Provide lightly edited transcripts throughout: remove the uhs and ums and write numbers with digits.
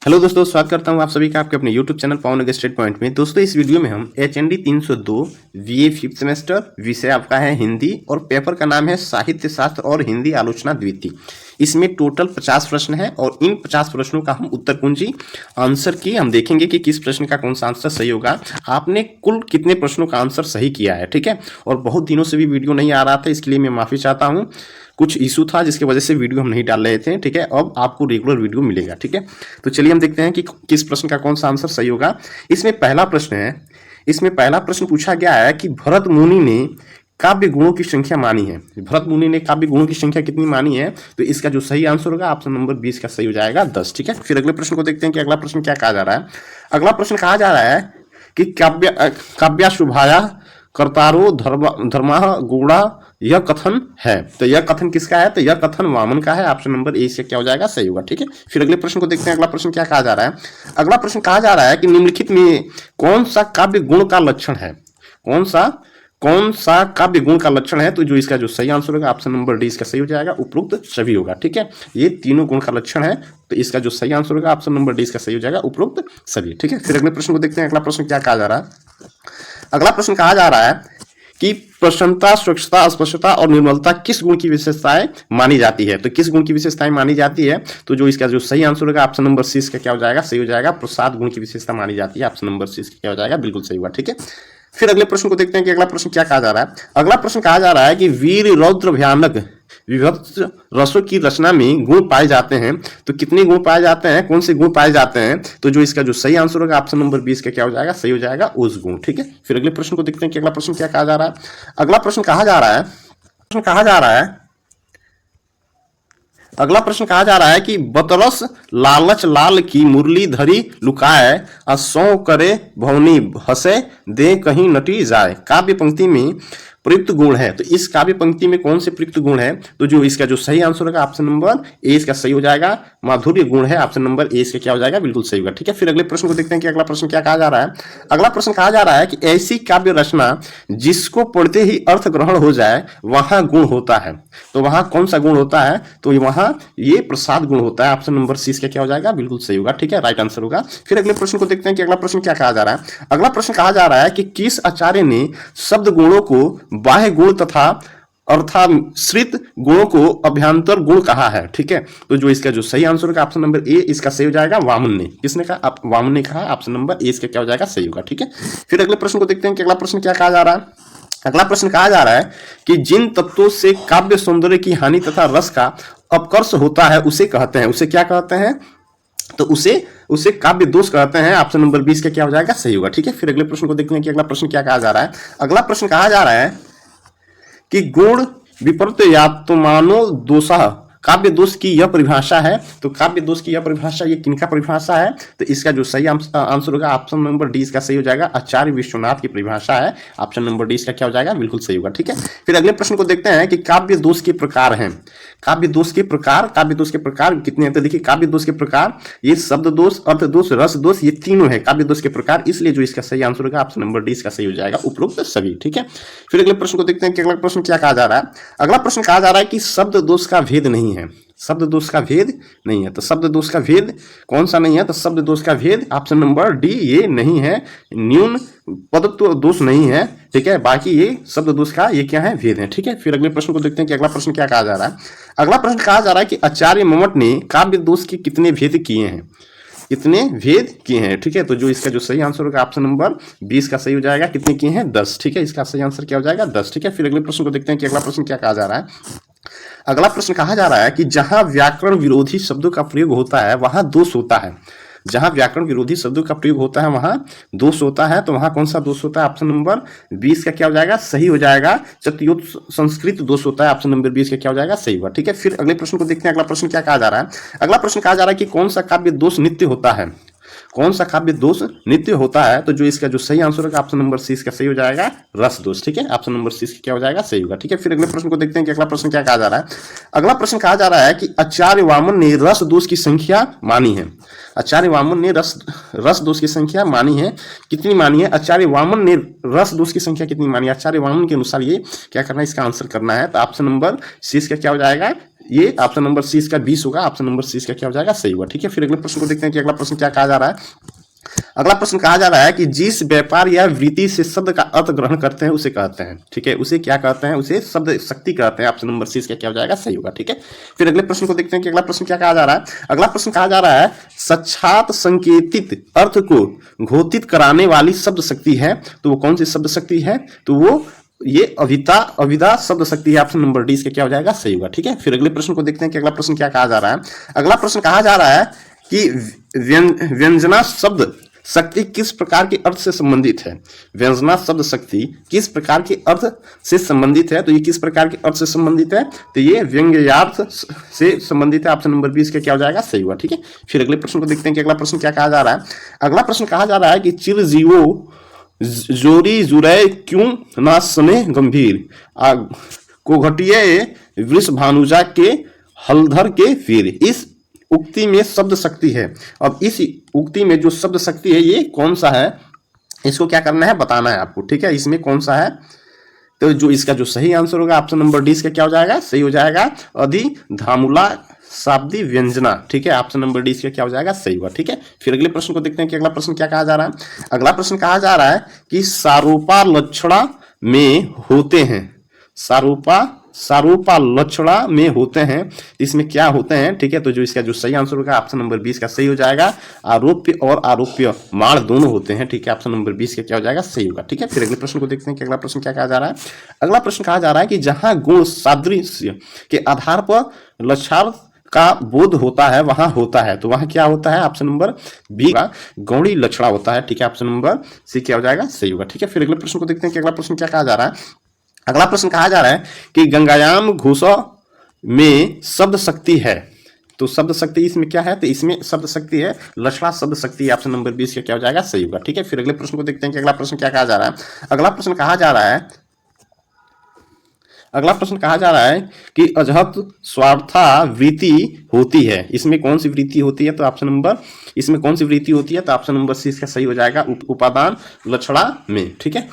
Hello दोस्तों, स्वागत करता हूं आप सभी का आपके अपने यूट्यूब चैनल पवन स्टेट पॉइंट में। दोस्तों इस वीडियो में हम HND 302 VA 5th सेमेस्टर, विषय आपका है हिंदी और पेपर का नाम है साहित्य शास्त्र और हिंदी आलोचना द्वितीय। इसमें टोटल 50 प्रश्न है और इन 50 प्रश्नों का हम उत्तर कुंजी आंसर की हम देखेंगे कि किस प्रश्न का कौन सा आंसर सही होगा। आपने कुल कितने प्रश्नों का आंसर सही किया है, ठीक है। और बहुत दिनों से भी वीडियो नहीं आ रहा था, इसके लिए मैं माफ़ी चाहता हूँ। कुछ इशू था जिसकी वजह से वीडियो हम नहीं डाल रहे थे, ठीक है। अब आपको रेगुलर वीडियो मिलेगा, ठीक है। तो चलिए हम देखते हैं कि किस प्रश्न का कौन सा आंसर सही होगा। इसमें पहला प्रश्न है, इसमें पहला प्रश्न पूछा गया है कि भरत मुनि ने काव्य गुणों की संख्या मानी है। भरत मुनि ने काव्य गुणों की संख्या कितनी मानी है? तो इसका जो सही आंसर होगा ऑप्शन नंबर 20 का सही हो जाएगा 10, ठीक है। फिर अगले प्रश्न को देखते हैं कि अगला प्रश्न क्या कहा जा रहा है। अगला प्रश्न कहा जा रहा है कि काव्याशुभाया कर्तारो धर्मा गुणा यह कथन है। तो यह कथन किसका है? तो यह कथन वामन का है। ऑप्शन नंबर ए से क्या हो जाएगा? सही होगा, ठीक है। फिर अगले प्रश्न को देखते हैं। अगला प्रश्न क्या कहा जा रहा है। अगला प्रश्न कहा जा रहा है कि निम्नलिखित में कौन सा काव्य गुण का लक्षण है? कौन सा काव्य गुण का लक्षण है? तो जो इसका जो सही आंसर होगा ऑप्शन नंबर डी इसका सही हो जाएगा, उपरोक्त सभी होगा, ठीक है। ये तीनों गुण का लक्षण है, तो इसका जो सही आंसर होगा ऑप्शन नंबर डी इसका सही हो जाएगा, उपरोक्त सभी, ठीक है। फिर अगले प्रश्न को देखते हैं। अगला प्रश्न क्या कहा जा रहा है। अगला प्रश्न कहा जा रहा है कि प्रसन्नता, स्वच्छता, स्पष्टता और निर्मलता किस गुण की विशेषताएं मानी जाती है? तो किस गुण की विशेषताएं मानी जाती है? तो जो इसका जो सही आंसर होगा ऑप्शन नंबर सी इसका क्या हो जाएगा? सही हो जाएगा, प्रसाद गुण की विशेषता मानी जाती है। ऑप्शन नंबर सी इसका क्या हो जाएगा? बिल्कुल सही होगा, ठीक है। फिर अगले प्रश्न को देखते हैं कि अगला प्रश्न क्या कहा जा रहा है। अगला प्रश्न कहा जा रहा है कि वीर रौद्र भयानक विभत्स रसों की रचना में गुण पाए जाते हैं। तो कितने गुण पाए जाते हैं? कौन से गुण पाए जाते हैं? तो जो इसका जो सही आंसर होगा ऑप्शन नंबर 20 का क्या हो जाएगा? सही हो जाएगा, उस गुण, ठीक है। फिर अगले प्रश्न को देखते हैं कि अगला प्रश्न क्या कहा जा रहा है। अगला प्रश्न कहा जा रहा है अगला प्रश्न कहा जा रहा है कि बतरस लालच लाल की मुरली धरी लुकाए असौ करे भवनी हंसे दे कहीं नटी जाए काव्य पंक्ति में प्रयुक्त गुण है। तो इस काव्य पंक्ति में कौन से प्रयुक्त गुण है? तो जो इसका जो सही आंसर होगा ऑप्शन नंबर ए इसका सही हो जाएगा, माधुर्य गुण है। ऑप्शन नंबर ए इसका क्या हो जाएगा? बिल्कुल सही होगा, ठीक है। फिर अगले प्रश्न को देखते हैं कि अगला प्रश्न क्या कहा जा रहा है। अगला प्रश्न कहा जा रहा है कि ऐसी काव्य रचना जिसको पढ़ते ही अर्थ ग्रहण हो जाए वहां गुण होता है। तो वहां कौन सा गुण होता है? तो वहां ये प्रसाद गुण होता है। ऑप्शन नंबर सी इसका क्या हो जाएगा? बिल्कुल सही होगा, ठीक है, राइट आंसर होगा। फिर अगले प्रश्न को देखते हैं कि अगला प्रश्न क्या कहा जा रहा है। अगला प्रश्न कहा जा रहा है कि किस आचार्य ने शब्द गुणों को बाह्य गुण तथा अर्थाश्रित गुणों को अभ्यंतर गुण कहा है, ठीक है। तो जो इसका जो सही आंसर होगा ऑप्शन नंबर ए इसका सही हो जाएगा, वामन ने। किसने कहा? वामन ने कहा। ऑप्शन नंबर ए इसका क्या हो जाएगा? सही होगा, ठीक है। फिर अगले प्रश्न को देखते हैं कि अगला प्रश्न क्या कहा जा रहा है। अगला प्रश्न कहा जा रहा है कि जिन तत्वों से काव्य सौंदर्य की हानि तथा रस का अपकर्ष होता है उसे कहते हैं, उसे क्या कहते हैं? तो उसे काव्य दोष कहते हैं। ऑप्शन नंबर 20 का क्या हो जाएगा? सही होगा, ठीक है। फिर अगले प्रश्न को देखते हैं कि अगला प्रश्न क्या कहा जा रहा है। अगला प्रश्न कहा जा रहा है कि गुण विपर्तयात्मानो दोषः काव्य दोष की यह परिभाषा है। तो काव्य दोष की यह परिभाषा ये किनका परिभाषा है? तो इसका जो सही आंसर होगा ऑप्शन नंबर डी इसका सही हो जाएगा, आचार्य विश्वनाथ की परिभाषा है। ऑप्शन नंबर डी इसका क्या हो जाएगा? बिल्कुल सही होगा, ठीक है। फिर अगले प्रश्न को देखते हैं कि काव्य दोष के प्रकार हैं। काव्य दोष के प्रकार कितने हैं? तो देखिए काव्य दोष के प्रकार ये शब्द दोष, अर्थ दोष, रस दोष, ये तीनों है काव्य दोष के प्रकार। इसलिए जो इसका सही आंसर होगा ऑप्शन नंबर डी इसका सही हो जाएगा, उपरोक्त सभी, ठीक है। फिर अगले प्रश्न को देखते हैं कि अगला प्रश्न क्या कहा जा रहा है। अगला प्रश्न कहा जा रहा है कि शब्द दोष का भेद नहीं है। शब्द दोष का भेद नहीं है। तो शब्द दोष का भेद कौन सा नहीं है? तो शब्द दोष का भेद ऑप्शन नंबर डी ये नहीं है, न्यून पदत्व दोष नहीं है, ठीक है। बाकी ये शब्द दोष का ये क्या है? भेद है, ठीक है। फिर अगले प्रश्न को देखते हैं कि अगला प्रश्न क्या कहा जा रहा है। अगला प्रश्न कहा जा रहा है कि आचार्य मम्मट ने काव्य दोष के कितने भेद किए हैं? कितने भेद किए हैं, ठीक है। तो जो इसका जो सही आंसर होगा ऑप्शन नंबर 20 का सही हो जाएगा, कितने किए हैं? 10, ठीक है। इसका सही आंसर क्या हो जाएगा? 10, ठीक है। फिर अगले प्रश्न को देखते हैं कि अगला प्रश्न क्या कहा जा रहा है। अगला प्रश्न कहा जा रहा है कि जहां व्याकरण विरोधी शब्दों का प्रयोग होता है वहां दोष होता है। जहां व्याकरण विरोधी शब्दों का प्रयोग होता है वहां दोष होता है। तो वहां कौन सा दोष होता है? ऑप्शन नंबर 20 का क्या हो जाएगा? सही हो जाएगा, चतुर्थ संस्कृत दोष होता है। ऑप्शन नंबर 20 का क्या हो जाएगा? सही होगा, ठीक है। फिर अगले प्रश्न को देखते हैं। अगला प्रश्न क्या कहा जा रहा है। अगला प्रश्न कहा जा रहा है कि कौन सा काव्य दोष नित्य होता है? कौन सा काव्य दोष नित्य होता है? तो जो इसका जो सही आंसर होगा ऑप्शन नंबर सी इसका सही हो जाएगा, रस दोष, ठीक है। ऑप्शन नंबर सी क्या हो जाएगा? सही होगा, ठीक है। फिर अगले प्रश्न को देखते हैं कि अगला प्रश्न क्या कहा जा रहा है। अगला प्रश्न कहा जा रहा है कि आचार्य वामन ने रस दोष की संख्या मानी है। आचार्य वामन ने रस दोष की संख्या मानी है। कितनी मानी है? आचार्य वामन ने रस दोष की संख्या कितनी मानी है? आचार्य वामन के अनुसार ये क्या करना है? इसका आंसर करना है। तो ऑप्शन नंबर सी इसका क्या हो जाएगा? ये ऑप्शन नंबर सी इसका 20 होगा, ऑप्शन नंबर सी इसका क्या हो जाएगा, सही होगा। ठीक है, फिर अगले प्रश्न को देखते हैं कि अगला प्रश्न क्या कहा जा रहा है। अगला प्रश्न कहा जा रहा है कि जिस व्यापार या वृत्ति से शब्द का अर्थ ग्रहण करते हैं उसे कहते हैं। ठीक है, उसे क्या कहते हैं, उसे शब्द शक्ति कहते हैं। ऑप्शन नंबर सी इसका क्या हो जाएगा, सही होगा। ठीक है, फिर अगले प्रश्न को देखते हैं कि अगला प्रश्न क्या कहा जा रहा है। अगला प्रश्न कहा जा रहा है साक्षात संकेतित अर्थ को घोषित कराने वाली शब्द शक्ति है, तो वो कौन सी शब्द शक्ति है, तो वो ये अविदा शब्द शक्ति है। ऑप्शन नंबर डी इसका क्या हो जाएगा, सही होगा। ठीक है, फिर अगले प्रश्न को देखते हैं कि अगला प्रश्न क्या कहा जा रहा है। अगला प्रश्न कहा जा रहा है कि व्यंजना शब्द शक्ति किस प्रकार के अर्थ से संबंधित है। व्यंजना शब्द शक्ति किस प्रकार के अर्थ से संबंधित है, तो ये किस प्रकार के अर्थ से संबंधित है, तो ये व्यंग्यार्थ से संबंधित है। ऑप्शन नंबर 20 का क्या हो जाएगा, सही हुआ। ठीक है, फिर अगले प्रश्न को देखते हैं कि अगला प्रश्न क्या कहा जा रहा है। अगला प्रश्न कहा जा रहा है कि चिरजीवो जोरी जुरै क्यों ना सने गंभीर, को घटिए वृष भानुजा के हलधर के वीर। इस उक्ति में शब्द शक्ति है। अब इस उक्ति में जो शब्द शक्ति है ये कौन सा है, इसको क्या करना है, बताना है आपको। ठीक है, इसमें कौन सा है, तो जो इसका जो सही आंसर होगा ऑप्शन नंबर डी इसका क्या हो जाएगा, सही हो जाएगा, अधि धामुला शाब्दी व्यंजना। ठीक है, ऑप्शन नंबर डी इसका क्या हो जाएगा, सही हुआ। ठीक है, फिर अगले प्रश्न को देखते हैं कि अगला प्रश्न क्या कहा जा रहा है। अगला प्रश्न कहा जा रहा है कि सारूपा लक्षणा में होते हैं, सारूपा लक्षणा में होते हैं, इसमें क्या होते हैं। ठीक है, तो जो इसका जो सही आंसर होगा ऑप्शन नंबर 20 का सही हो जाएगा, आरोप्य और आरोप्य माण दोनों होते हैं। ठीक है, ऑप्शन नंबर 20 का क्या हो जाएगा, सही होगा। ठीक है, फिर अगले प्रश्न को देखते हैं कि अगला प्रश्न क्या कहा जा रहा है। अगला प्रश्न कहा जा रहा है कि जहां गुण सादृश्य के आधार पर लक्षार्थ का बोध होता है वहां होता है, तो वहां क्या होता है, ऑप्शन नंबर बी का गौड़ी लक्षणा होता है। ठीक है, ऑप्शन नंबर सी क्या हो जाएगा, सही होगा। ठीक है, फिर अगले प्रश्न को देखते हैं कि अगला प्रश्न क्या कहा जा रहा है। अगला प्रश्न कहा जा रहा है कि गंगायाम घोषा में शब्द शक्ति है, तो शब्द शक्ति इसमें क्या है, तो इसमें शब्द शक्ति है लक्षणा शब्द शक्ति। ऑप्शन नंबर 20 का क्या हो जाएगा, सही होगा। ठीक है, फिर अगले प्रश्न को देखते हैं कि अगला प्रश्न क्या कहा जा रहा है। अगला प्रश्न कहा जा रहा है, अगला प्रश्न कहा जा रहा है कि अजहत स्वार्था वृत्ति होती है, इसमें कौन सी वृत्ति होती है, तो ऑप्शन नंबर इसमें कौन सी वृत्ति होती है, तो ऑप्शन नंबर सी इसका सही हो जाएगा, उपादान लक्षणा में। ठीक है,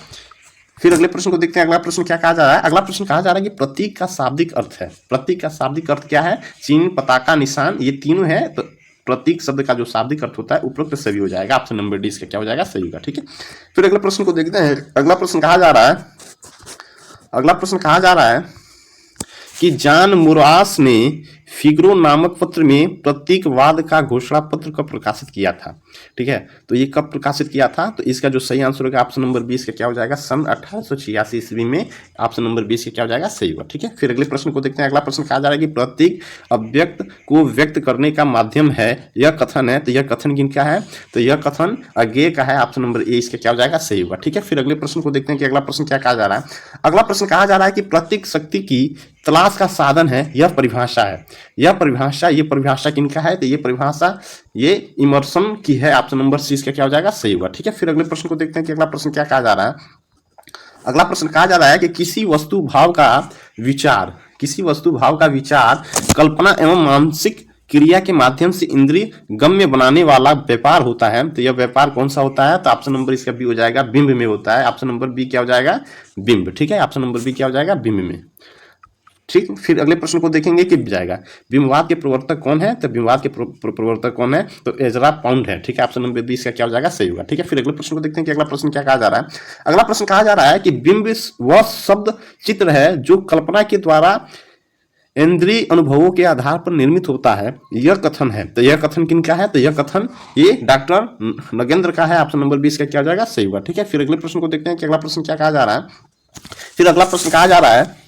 फिर अगले प्रश्न को देखते हैं। अगला प्रश्न क्या कहा जा रहा है। अगला प्रश्न कहा जा रहा है कि प्रतीक का शाब्दिक अर्थ है। प्रतीक का शाब्दिक अर्थ क्या है, चिन्ह, पताका, निशान, ये तीनों है, तो प्रतीक शब्द का जो शाब्दिक अर्थ होता है उपरोक्त सभी हो जाएगा। ऑप्शन नंबर डी इसका क्या हो जाएगा, सही होगा। ठीक है, फिर अगले प्रश्न को देखते हैं। अगला प्रश्न कहा जा रहा है, अगला प्रश्न कहा जा रहा है कि जॉन मुरास ने फिगरो नामक पत्र में प्रतीकवाद का घोषणा पत्र कब प्रकाशित किया था। ठीक है, तो ये कब प्रकाशित किया था, तो इसका जो सही आंसर होगा ऑप्शन नंबर 20 का क्या हो जाएगा, सन 1886 ईस्वी में। ऑप्शन नंबर 20 का क्या हो जाएगा, सही होगा। ठीक है, फिर अगले प्रश्न को देखते हैं। अगला प्रश्न कहा जा रहा है कि प्रतीक अव्यक्त को व्यक्त करने का माध्यम है, यह कथन है, तो यह कथन किनका है, तो यह कथन अज्ञेय का है। ऑप्शन नंबर ए इसका क्या हो जाएगा, सही होगा। ठीक है, फिर अगले प्रश्न को देखते हैं कि अगला प्रश्न क्या कहा जा रहा है। अगला प्रश्न कहा जा रहा है कि प्रतीक शक्ति की तलाश का साधन है, यह परिभाषा है, यह परिभाषा किनका है, तो ये परिभाषा ये इमर्सन की है। ऑप्शन नंबर सी इसका क्या हो जाएगा, सही होगा। ठीक है, फिर अगले प्रश्न को देखते हैं कि अगला प्रश्न क्या कहा जा रहा है। अगला प्रश्न कहा जा रहा है कि किसी वस्तु भाव का विचार, किसी वस्तु भाव का विचार कल्पना एवं मानसिक क्रिया के माध्यम से इंद्रिय गम्य बनाने वाला व्यापार होता है, तो यह व्यापार कौन सा होता है, तो ऑप्शन नंबर इसका बी हो जाएगा, बिंब में होता है। ऑप्शन नंबर बी क्या हो जाएगा, बिंब। ठीक है, ऑप्शन नंबर बी क्या हो जाएगा, बिंब में। ठीक, फिर अगले प्रश्न को देखेंगे कि जाएगा बिंबवाद के प्रवर्तक कौन है, तो बिंबवाद के प्रवर्तक कौन है, तो एजरा पाउंड है। ठीक है, ऑप्शन नंबर 20 का क्या हो जाएगा, सही होगा। ठीक है, फिर अगले प्रश्न को देखते हैं कि अगला प्रश्न क्या कहा जा रहा है। अगला प्रश्न कहा जा रहा है कि बिंब वह शब्द चित्र है जो कल्पना के द्वारा इंद्रिय अनुभवों के आधार पर निर्मित होता है, यह कथन है, तो यह कथन किनका है, तो यह कथन ये डॉक्टर नगेंद्र का है। ऑप्शन नंबर 20 का क्या हो जाएगा, सही होगा। ठीक है, फिर अगले प्रश्न को देखते हैं कि अगला प्रश्न क्या कहा जा रहा है। फिर अगला प्रश्न कहा जा रहा है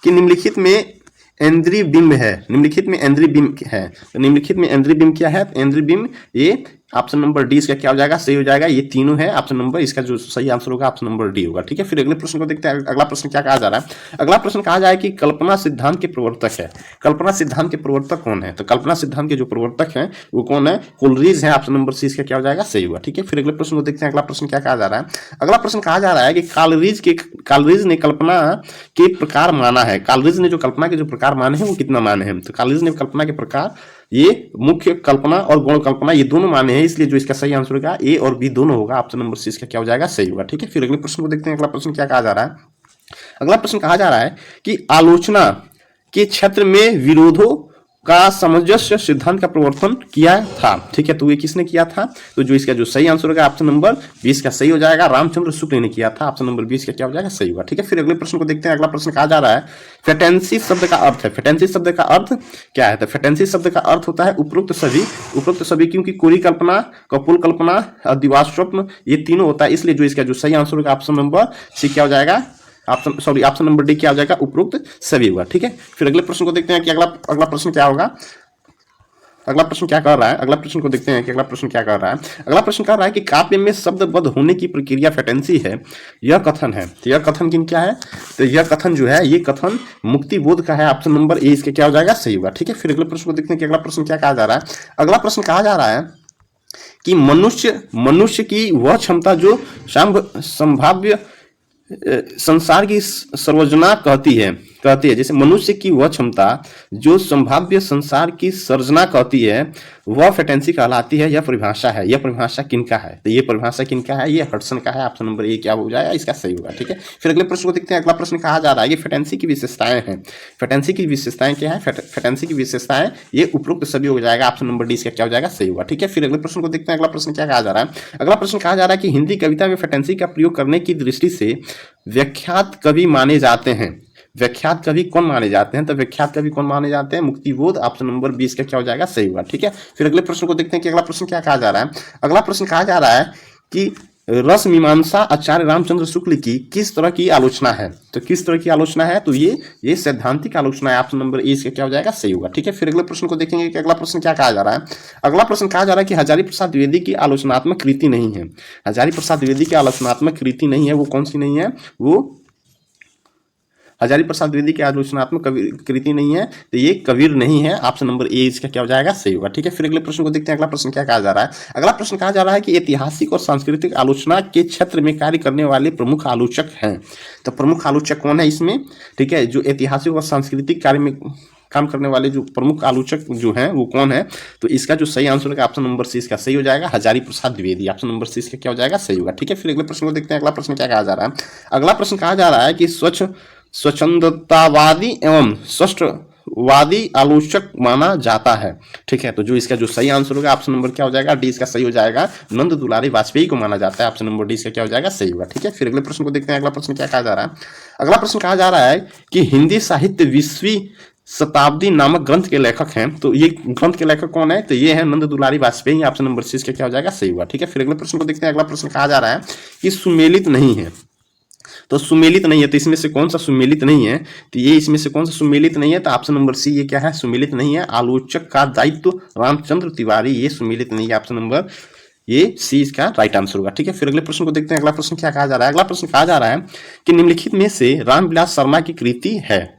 कि निम्नलिखित में इंद्रिय बिंब है, निम्नलिखित में इंद्रिय बिंब है, तो निम्नलिखित में इंद्रिय बिंब क्या है, इंद्रिय बिंब ये ऑप्शन नंबर डी इसका क्या हो जाएगा, सही हो जाएगा, ये तीनों है। ऑप्शन नंबर इसका जो सही आंसर होगा ऑप्शन नंबर डी होगा। ठीक है, फिर अगले प्रश्न को देखते हैं। अगला प्रश्न क्या कहा जा रहा है। अगला प्रश्न कहा जाए कि कल्पना सिद्धांत के प्रवर्तक है, कल्पना सिद्धांत के प्रवर्तक कौन है, तो कल्पना सिद्धांत के जो प्रवर्तक हैं वो कौन है, कोलरिज है। ऑप्शन नंबर सी इसका क्या हो जाएगा, सही होगा। ठीक है, फिर अगले प्रश्न को देखते हैं। अगला प्रश्न क्या कहा जा रहा है। अगला प्रश्न कहा जा रहा है कि कालरीज ने कल्पना के प्रकार माना है, कालरीज ने जो कल्पना के जो प्रकार माने हैं वो कितना माने हैं, तो कालरीज ने कल्पना के प्रकार ये मुख्य कल्पना और गौण कल्पना ये दोनों माने हैं, इसलिए जो इसका सही आंसर होगा ए और बी दोनों होगा। ऑप्शन नंबर सी इसका क्या हो जाएगा, सही होगा। ठीक है, फिर अगले प्रश्न को देखते हैं। अगला प्रश्न क्या कहा जा रहा है। अगला प्रश्न कहा जा रहा है कि आलोचना के क्षेत्र में विरोधों का सामंजस्य सिद्धांत का प्रवर्तन किया था। ठीक है, तो ये किसने किया था? तो जो इसका जो सही आंसर होगा ऑप्शन नंबर 20 का सही हो जाएगा, रामचंद्र शुक्ल ने किया था। ऑप्शन नंबर 20 का क्या हो जाएगा? सही होगा। ठीक है, फिर अगले प्रश्न को देखते हैं। अगला प्रश्न कहा जा रहा है फेटेंसी शब्द का अर्थ है। फेटेंसी शब्द का अर्थ क्या है? तो फेटेंसी शब्द का अर्थ होता है उपरोक्त सभी क्योंकि कोरी कल्पना, कपोल कल्पना, दिवार स्वप्न, ये तीनों होता है, इसलिए जो इसका जो सही आंसर होगा ऑप्शन नंबर सी क्या हो जाएगा? ऑप्शन नंबर डी क्या हो जाएगा? उपरोक्त सभी होगा। ठीक है, फिर अगले प्रश्न को देखते हैं कि अगला प्रश्न क्या होगा। अगला प्रश्न क्या कर रहा है? अगला प्रश्न को देखते हैं कि अगला प्रश्न क्या कर रहा है। अगला प्रश्न कर रहा है कि काव्य में शब्दबद्ध होने की प्रक्रिया फेटेंसी है, यह कथन है। तो यह कथन किन क्या है? तो यह कथन जो है, ये कथन मुक्ति बोध का है। ऑप्शन नंबर ए इसके क्या हो जाएगा? सही होगा। ठीक है, फिर अगले प्रश्न को देखते हैं कि अगला प्रश्न क्या कहा जा रहा है। अगला प्रश्न कहा जा रहा है कि मनुष्य की वह क्षमता जो संभाव्य संसार की सर्वजना कहती है। जैसे मनुष्य की वह क्षमता जो संभाव्य संसार की सर्जना कहती है, वह फेटेंसी कहलाती है। यह परिभाषा है। यह परिभाषा किनका है? तो ये परिभाषा किनका है? ये हडसन का है। ऑप्शन नंबर ए क्या हो जाएगा? इसका सही होगा। ठीक है, फिर अगले प्रश्न को देखते हैं। अगला प्रश्न कहा जा रहा है ये फेटेंसी की विशेषताएं हैं। फेटेंसी की विशेषताएं क्या है? फेटेंसी की विशेषताएं ये उपरोक्त सभी हो जाएगा। ऑप्शन नंबर डी इसका क्या हो जाएगा? सही होगा। ठीक है, फिर अगले प्रश्न को देखते हैं। अगला प्रश्न क्या कहा जा रहा है? अगला प्रश्न कहा जा रहा है कि हिंदी कविता में फेटेंसी का प्रयोग करने की दृष्टि से व्याख्यात कवि माने जाते हैं। व्याख्यात कवि कौन माने जाते हैं? तो व्याख्यात कवि कौन माने जाते हैं? मुक्तिबोध। ऑप्शन नंबर 20 का क्या हो जाएगा? सही होगा। ठीक है, फिर अगले प्रश्न को देखते हैं कि अगला प्रश्न क्या कहा जा रहा है। अगला प्रश्न कहा जा रहा है कि रस मीमांसा आचार्य रामचंद्र शुक्ल की किस तरह की आलोचना है? तो किस तरह की आलोचना है? तो ये सैद्धांतिक आलोचना है। ऑप्शन नंबर ए इसका क्या हो जाएगा? सही होगा। ठीक है, फिर अगले प्रश्न को देखेंगे कि अगला प्रश्न क्या कहा जा रहा है। अगला प्रश्न कहा जा रहा है कि हजारी प्रसाद द्विवेदी की आलोचनात्मक कृति नहीं है। हजारी प्रसाद द्विवेदी की आलोचनात्मक कृति नहीं है, वो कौन सी नहीं है? वो हजारी प्रसाद द्विवेदी की आलोचनात्मक कृति नहीं है, तो ये कबीर नहीं है। ऑप्शन नंबर ए इसका क्या हो जाएगा? सही होगा। ठीक है, फिर अगले प्रश्न को देखते हैं। अगला प्रश्न क्या कहा जा रहा है। अगला प्रश्न कहा जा रहा है कि ऐतिहासिक और सांस्कृतिक आलोचना के क्षेत्र में कार्य करने वाले प्रमुख आलोचक हैं। तो प्रमुख आलोचक कौन है इसमें? ठीक है, जो ऐतिहासिक और सांस्कृतिक कार्य में काम करने वाले जो प्रमुख आलोचक जो हैं वो कौन है? तो इसका जो सही आंसर है ऑप्शन नंबर सी इसका सही हो जाएगा, Hazari Prasad Dwivedi. Option number C इसका क्या हो जाएगा? सही होगा। ठीक है, फिर अगले प्रश्न को देखते हैं। अगला प्रश्न क्या कहा जा रहा है। अगला प्रश्न कहा जा रहा है कि स्वच्छंदतावादी एवं स्पष्टवादी आलोचक माना जाता है। ठीक है, तो जो इसका जो सही आंसर होगा ऑप्शन नंबर क्या हो जाएगा? डी इसका सही हो जाएगा, नंद दुलारी वाजपेयी को माना जाता है। ऑप्शन नंबर डी इसका क्या हो जाएगा? सही होगा। ठीक है, फिर अगले प्रश्न को देखते हैं। अगला प्रश्न क्या कहा जा रहा है। अगला प्रश्न कहा जा रहा है कि हिंदी साहित्य 20वीं शताब्दी नामक ग्रंथ के लेखक हैं। तो ये ग्रंथ के लेखक कौन है? तो ये है नंद दुलारी वाजपेयी। ऑप्शन नंबर सी इसका क्या हो जाएगा? सही हुआ। ठीक है, फिर अगले प्रश्न को देखते हैं। अगला प्रश्न कहा जा रहा है कि सुमेलित नहीं है। तो सुमेलित नहीं है, तो इसमें से कौन सा सुमेलित नहीं है? तो ये इसमें से कौन सा सुमेलित नहीं है? तो ऑप्शन नंबर सी ये क्या है? सुमेलित नहीं है। आलोचक का दायित्व रामचंद्र तिवारी, ये सुमेलित नहीं है। ऑप्शन नंबर ये सी इसका राइट आंसर होगा। ठीक है, फिर अगले प्रश्न को देखते हैं। अगला प्रश्न क्या कहा जा रहा है। अगला प्रश्न कहा जा रहा है कि निम्नलिखित में से रामविलास शर्मा की कृति है।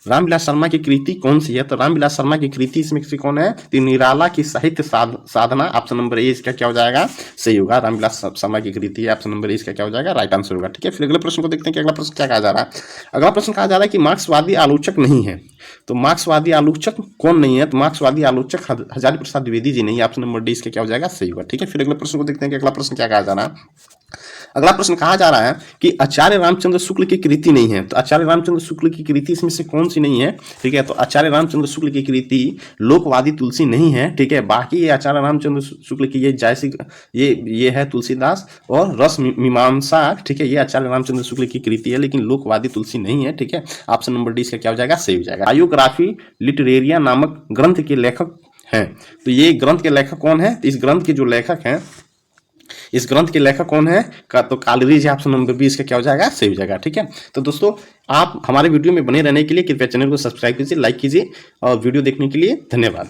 रामविलास शर्मा की कृति कौन सी है? तो रामविलास शर्मा की कृति इसमें से कौन है? तो निराला की साहित्य साधना। ऑप्शन नंबर ए इसका क्या हो जाएगा? सही होगा, रामविलास शर्मा की कृति है। ऑप्शन नंबर ए इसका क्या हो जाएगा? राइट आंसर होगा। ठीक है, फिर अगले प्रश्न को देखते हैं कि अगला प्रश्न क्या कहा जा रहा है। अगला प्रश्न कहा जा रहा है कि मार्क्सवादी आलोचक नहीं है। तो मार्क्सवादी आलोचक कौन नहीं है? तो मार्क्सवादी आलोचक हजारी प्रसाद द्विवेदी जी नहीं है। ऑप्शन नंबर डी इसका क्या हो जाएगा? सही होगा। ठीक है, फिर अगले प्रश्न को देखते हैं कि अगला प्रश्न क्या कहा जा रहा है। अगला प्रश्न कहा जा रहा है कि आचार्य रामचंद्र शुक्ल की कृति नहीं है। तो आचार्य रामचंद्र शुक्ल की कृति इसमें से कौन सी नहीं है? ठीक है, तो आचार्य रामचंद्र शुक्ल की कृति लोकवादी तुलसी नहीं है। ठीक है, बाकी ये आचार्य रामचंद्र शुक्ल की ये है तुलसीदास और रस मीमांसा। ठीक है, ये आचार्य रामचंद्र शुक्ल की कृति है, लेकिन लोकवादी तुलसी नहीं है। ठीक है, ऑप्शन नंबर डी इसका क्या हो जाएगा? सही हो जाएगा। बायोग्राफी लिटरेरिया नामक ग्रंथ के लेखक हैं। तो ये ग्रंथ के लेखक कौन है? इस ग्रंथ के जो लेखक हैं, इस ग्रंथ के लेखक कौन है? तो कालरीज। ऑप्शन नंबर 20 का क्या हो जाएगा? सही हो जाएगा। ठीक है, तो दोस्तों आप हमारे वीडियो में बने रहने के लिए कृपया चैनल को सब्सक्राइब कीजिए, लाइक कीजिए और वीडियो देखने के लिए धन्यवाद।